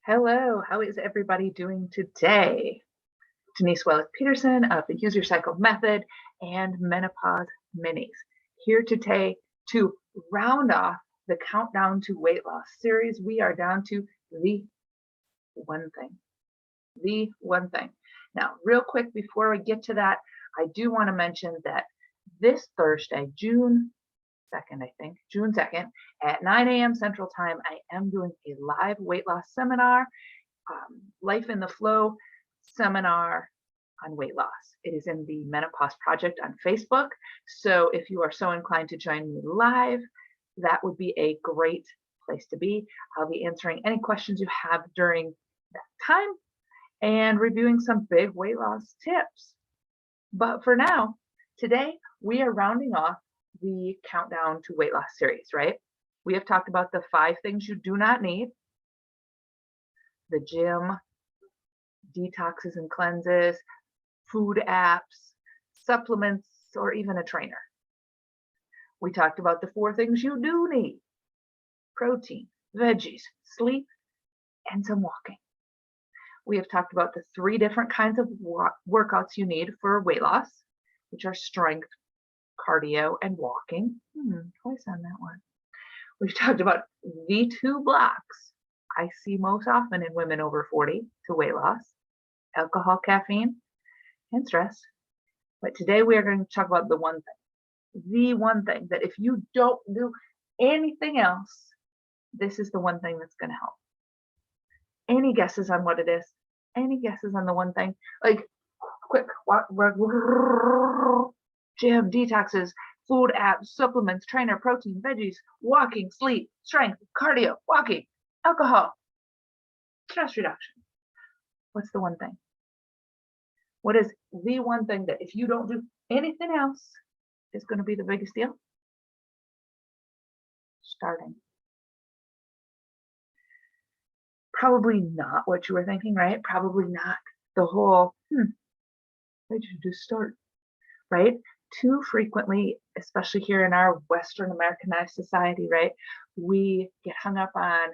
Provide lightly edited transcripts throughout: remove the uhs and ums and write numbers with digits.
Hello, how is everybody doing today? Denise Wells-Peterson of the Use Your Cycle Method and Menopause Minis here today to round off the Countdown to Weight Loss series. We are down to the one thing. The one thing. Now, real quick before we get to that, I do want to mention that this Thursday, June 2nd, at 9 a.m. Central Time, I am doing a live weight loss seminar, Life in the Flow seminar on weight loss. It is in the Menopause Project on Facebook. So if you are so inclined to join me live, that would be a great place to be. I'll be answering any questions you have during that time and reviewing some big weight loss tips. But for now, today we are rounding off the Countdown to Weight Loss series, right? We have talked about the 5 things you do not need: the gym, detoxes and cleanses, food apps, supplements, or even a trainer. We talked about the 4 things you do need: protein, veggies, sleep, and some walking. We have talked about the 3 different kinds of workouts you need for weight loss, which are strength, cardio, and walking. Twice on that one. We've talked about the 2 blocks I see most often in women over 40 to weight loss: alcohol, caffeine, and stress. But today we are going to talk about the one thing that if you don't do anything else, this is the one thing that's going to help. Any guesses on what it is? Any guesses on the one thing? Like, quick, gym, detoxes, food apps, supplements, trainer, protein, veggies, walking, sleep, strength, cardio, walking, alcohol, stress reduction. What's the one thing? What is the one thing that if you don't do anything else is going to be the biggest deal? Starting. Probably not what you were thinking, right? Probably not the whole, why did you just start, right? Too frequently, especially here in our Western Americanized society, right? We get hung up on,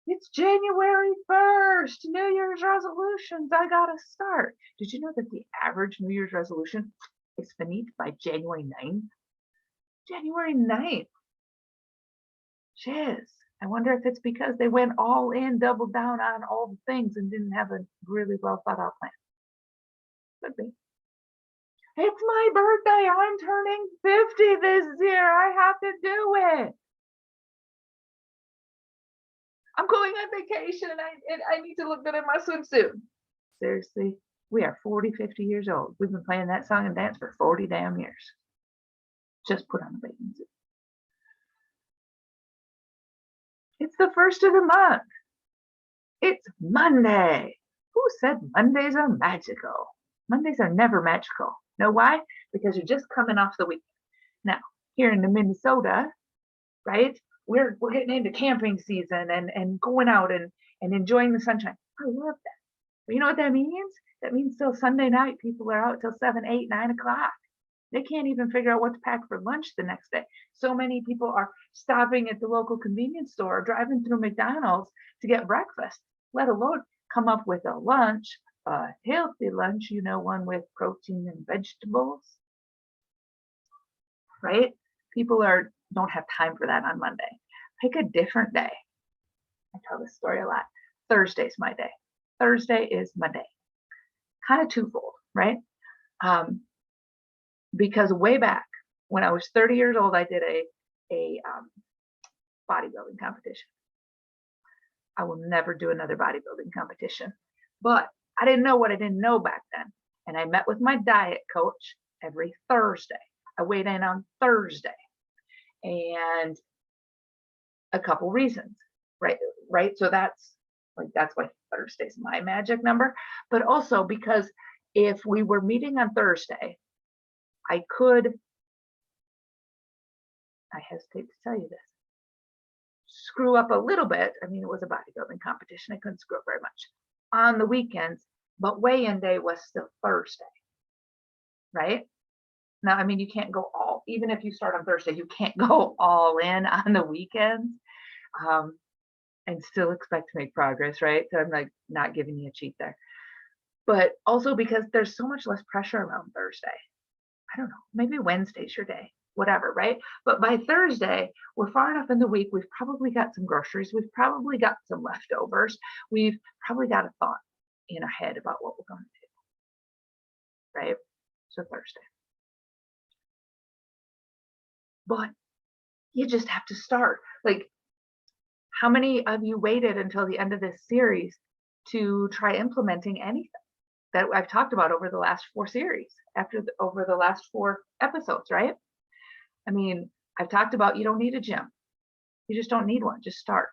it's January 1st, New Year's resolutions, I gotta start. Did you know that the average New Year's resolution is finished by January 9th? January 9th. Shiz. I wonder if it's because they went all in, doubled down on all the things and didn't have a really well thought out plan. Could be. It's my birthday. I'm turning 50 this year. I have to do it. I'm going on vacation. I need to look good in my swimsuit. Seriously, we are 40, 50 years old. We've been playing that song and dance for 40 damn years. Just put on a bathing suit. It's the 1st of the month. It's Monday. Who said Mondays are magical? Mondays are never magical. Know why? Because you're just coming off the weekend. Now, here in Minnesota, right, we're getting into camping season and going out and enjoying the sunshine. I love that. But you know what that means? That means till Sunday night, people are out till 7, 8, 9 o'clock. They can't even figure out what to pack for lunch the next day. So many people are stopping at the local convenience store or driving through McDonald's to get breakfast, let alone come up with a lunch, a healthy lunch, one with protein and vegetables, right? People don't have time for that on Monday. Pick a different day. I tell this story a lot. Thursday's my day. Thursday is my day. Kind of twofold, right? Because way back when I was 30 years old, I did a bodybuilding competition. I will never do another bodybuilding competition, but I didn't know what I didn't know back then. And I met with my diet coach every Thursday. I weighed in on Thursday, and a couple reasons, right? So that's why Thursday's my magic number, but also because if we were meeting on Thursday, I hesitate to tell you this, screw up a little bit. I mean, it was a bodybuilding competition. I couldn't screw up very much on the weekends, but weigh-in day was still Thursday, right? Now, I mean, you can't go even if you start on Thursday, you can't go all in on the weekends. and still expect to make progress, right? So I'm like not giving you a cheat there. But also because there's so much less pressure around Thursday. I don't know, maybe Wednesday's your day, whatever, right? But by Thursday, we're far enough in the week, we've probably got some groceries, we've probably got some leftovers, we've probably got a thought in our head about what we're going to do, right? So Thursday. But you just have to start. Like, how many of you waited until the end of this series to try implementing anything that I've talked about over the last 4 series, over the last 4 episodes, right? I mean, I've talked about you don't need a gym. You just don't need one. Just start.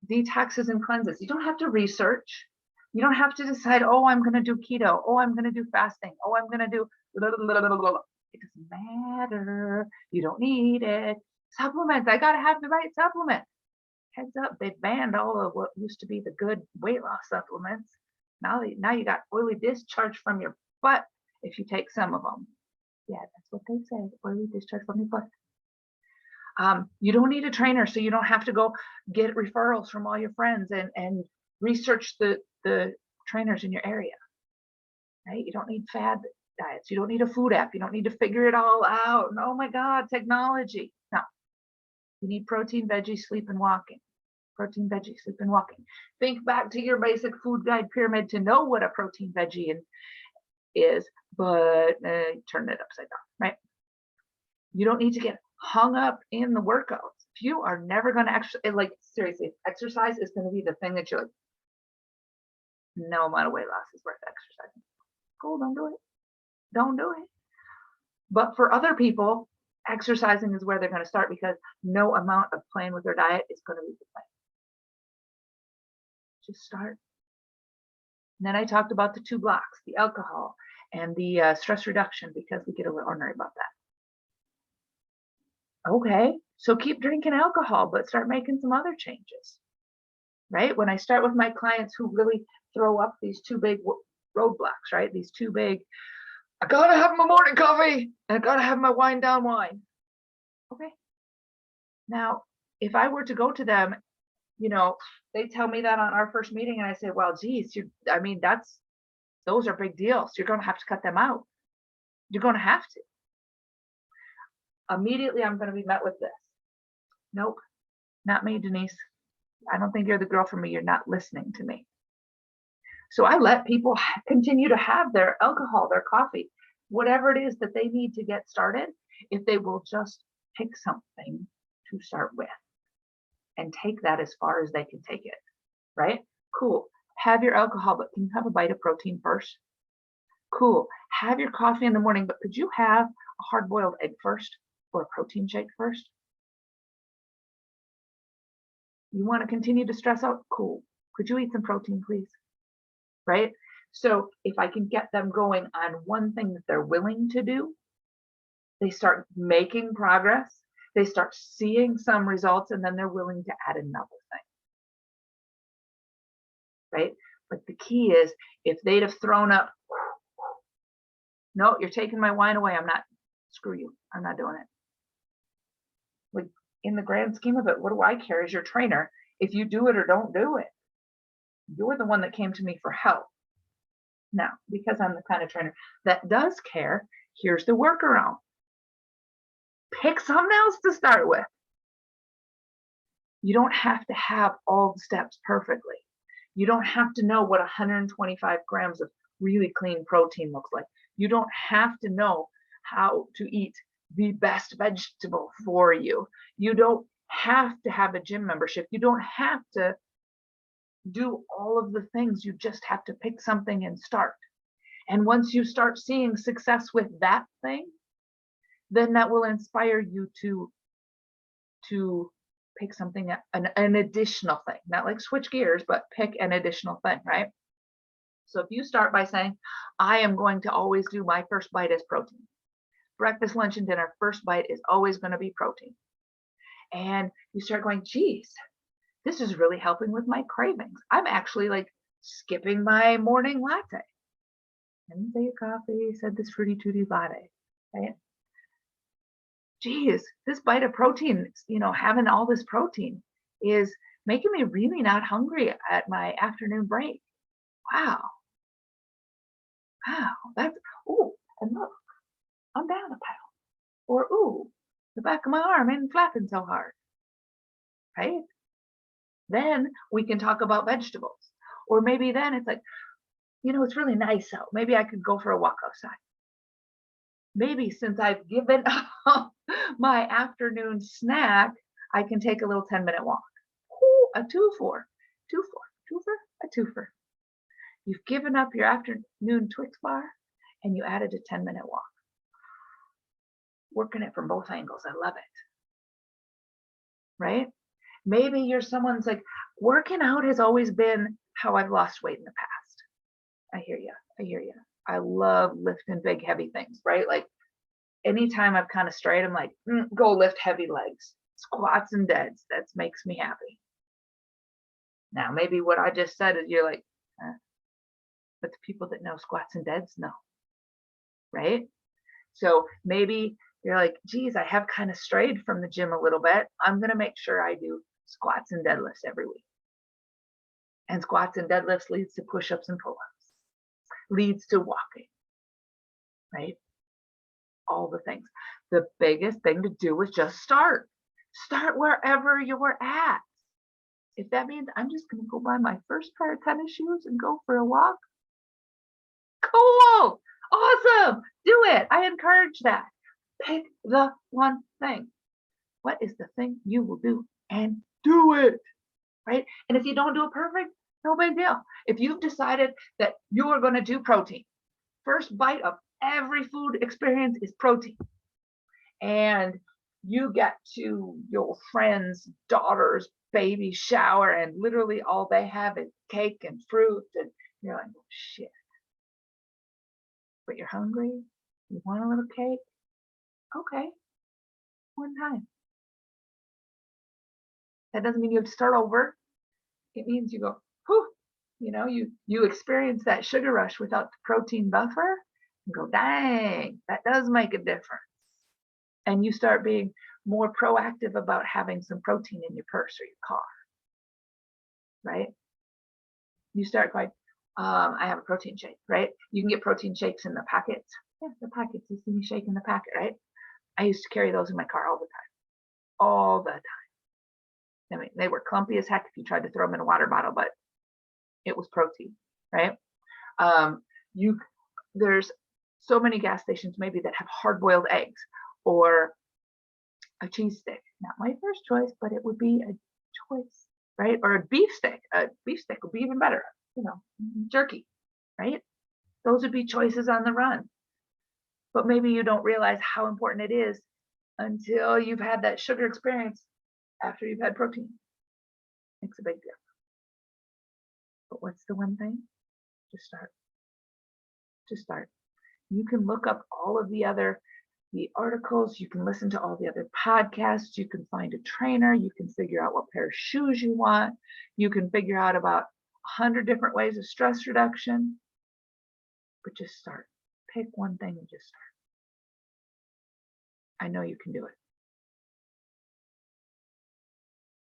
Detoxes and cleanses. You don't have to research. You don't have to decide, oh, I'm going to do keto. Oh, I'm going to do fasting. Oh, I'm going to do blah, blah, blah, blah. It doesn't matter. You don't need it. Supplements. I got to have the right supplement. Heads up, they've banned all of what used to be the good weight loss supplements. Now you got oily discharge from your butt if you take some of them. Yeah, that's what they say, oily discharge from your butt. You don't need a trainer, so you don't have to go get referrals from all your friends and research the trainers in your area, right? You don't need fad diets. You don't need a food app. You don't need to figure it all out. And, oh my God, technology. No, you need protein, veggie, sleep, and walking. Protein, veggie, sleep, and walking. Think back to your basic food guide pyramid to know what a protein, veggie is, but turn it upside down, right? You don't need to get hung up in the workouts. If you are never going to exercise, like seriously, exercise is going to be the thing that you're like, no amount of weight loss is worth exercising. Cool, don't do it. Don't do it. But for other people, exercising is where they're going to start because no amount of playing with their diet is going to be the same. Just start. And then I talked about the 2 blocks, the alcohol and the stress reduction, because we get a little ornery about that. Okay, so keep drinking alcohol, but start making some other changes, right? When I start with my clients who really throw up these 2 big roadblocks, right? These 2 big, I gotta have my morning coffee and I gotta have my wind down wine. Okay. Now, if I were to go to them, you know, they tell me that on our first meeting and I say, well, geez, those are big deals. You're going to have to cut them out. You're going to have to. Immediately, I'm going to be met with this. Nope, not me, Denise. I don't think you're the girl for me. You're not listening to me. So I let people continue to have their alcohol, their coffee, whatever it is that they need to get started, if they will just pick something to start with and take that as far as they can take it, right? Cool. Have your alcohol, but can you have a bite of protein first? Cool. Have your coffee in the morning, but could you have a hard-boiled egg first or a protein shake first? You want to continue to stress out? Cool. Could you eat some protein, please? Right? So if I can get them going on one thing that they're willing to do, they start making progress, they start seeing some results, and then they're willing to add another thing. Right? But the key is, if they'd have thrown up, no, you're taking my wine away, screw you, I'm not doing it. Like, in the grand scheme of it, what do I care as your trainer if you do it or don't do it? You're the one that came to me for help. Now, because I'm the kind of trainer that does care, here's the workaround. Pick something else to start with. You don't have to have all the steps perfectly. You don't have to know what 125 grams of really clean protein looks like. You don't have to know how to eat the best vegetable for you. You don't have to have a gym membership. You don't have to do all of the things. You just have to pick something and start. And once you start seeing success with that thing, then that will inspire you to pick something, an additional thing, not like switch gears, but pick an additional thing, right? So if you start by saying, I am going to always do my first bite as protein. Breakfast, lunch, and dinner, first bite is always going to be protein. And you start going, geez, this is really helping with my cravings. I'm actually like skipping my morning latte. I didn't say a coffee, said this fruity tooty latte, right? Geez, this bite of protein, having all this protein is making me really not hungry at my afternoon break. Wow. Wow. That's, ooh, and look, I'm down a pound. Or, ooh, the back of my arm ain't flapping so hard, right? Then we can talk about vegetables. Or maybe then it's like, it's really nice out. Maybe I could go for a walk outside. Maybe since I've given up my afternoon snack, I can take a little 10-minute walk. Ooh, a twofer, a twofer. You've given up your afternoon Twix bar and you added a 10-minute walk. Working it from both angles. I love it. Right? Maybe you're someone's like, working out has always been how I've lost weight in the past. I hear you. I love lifting big, heavy things, right? Like anytime I've kind of strayed, I'm like, go lift heavy legs, squats and deads. That makes me happy. Now, maybe what I just said is you're like, but the people that know squats and deads know, right? So maybe you're like, geez, I have kind of strayed from the gym a little bit. I'm going to make sure I do squats and deadlifts every week. And squats and deadlifts leads to push-ups and pull-ups, leads to walking, right? All the things. The biggest thing to do is just start. Start wherever you're at. If that means I'm just going to go buy my first pair of tennis shoes and go for a walk, cool, awesome, do it. I encourage that. Pick the one thing. What is the thing you will do and do it, right? And if you don't do it perfect, no big deal. If you've decided that you are going to do protein, first bite of every food experience is protein. And you get to your friend's daughter's baby shower and literally all they have is cake and fruit and you're like, oh, shit. But you're hungry? You want a little cake? Okay. One time. That doesn't mean you have to start over. It means you go, whew, you experience that sugar rush without the protein buffer and go, dang, that does make a difference. And you start being more proactive about having some protein in your purse or your car, right? You start going, I have a protein shake, right? You can get protein shakes in the packets. Yeah, the packets, you see me shaking the packet, right? I used to carry those in my car all the time. I mean, they were clumpy as heck if you tried to throw them in a water bottle, but it was protein, right? There's so many gas stations maybe that have hard-boiled eggs or a cheese stick. Not my first choice, but it would be a choice, right? Or a beef stick. A beef stick would be even better. Jerky, right? Those would be choices on the run. But maybe you don't realize how important it is until you've had that sugar experience after you've had protein. Makes a big difference. But what's the one thing? Just start. Just start. You can look up all of the articles, you can listen to all the other podcasts, you can find a trainer, you can figure out what pair of shoes you want, you can figure out about 100 different ways of stress reduction, but just start. Pick one thing and just start. I know you can do it.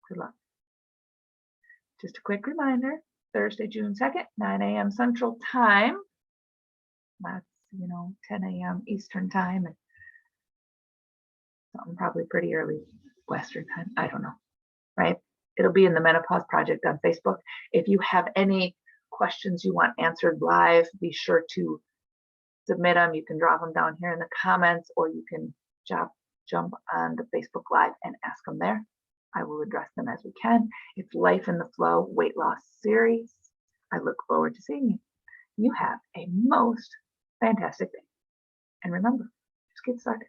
Good luck. Just a quick reminder, Thursday, June 2nd, 9 a.m. Central Time. That's, 10 a.m. Eastern Time and something probably pretty early Western Time. I don't know, right? It'll be in the Menopause Project on Facebook. If you have any questions you want answered live, be sure to submit them. You can drop them down here in the comments, or you can jump on the Facebook Live and ask them there. I will address them as we can. It's Life in the Flow Weight Loss Series. I look forward to seeing you. You have a most fantastic day. And remember, just get started.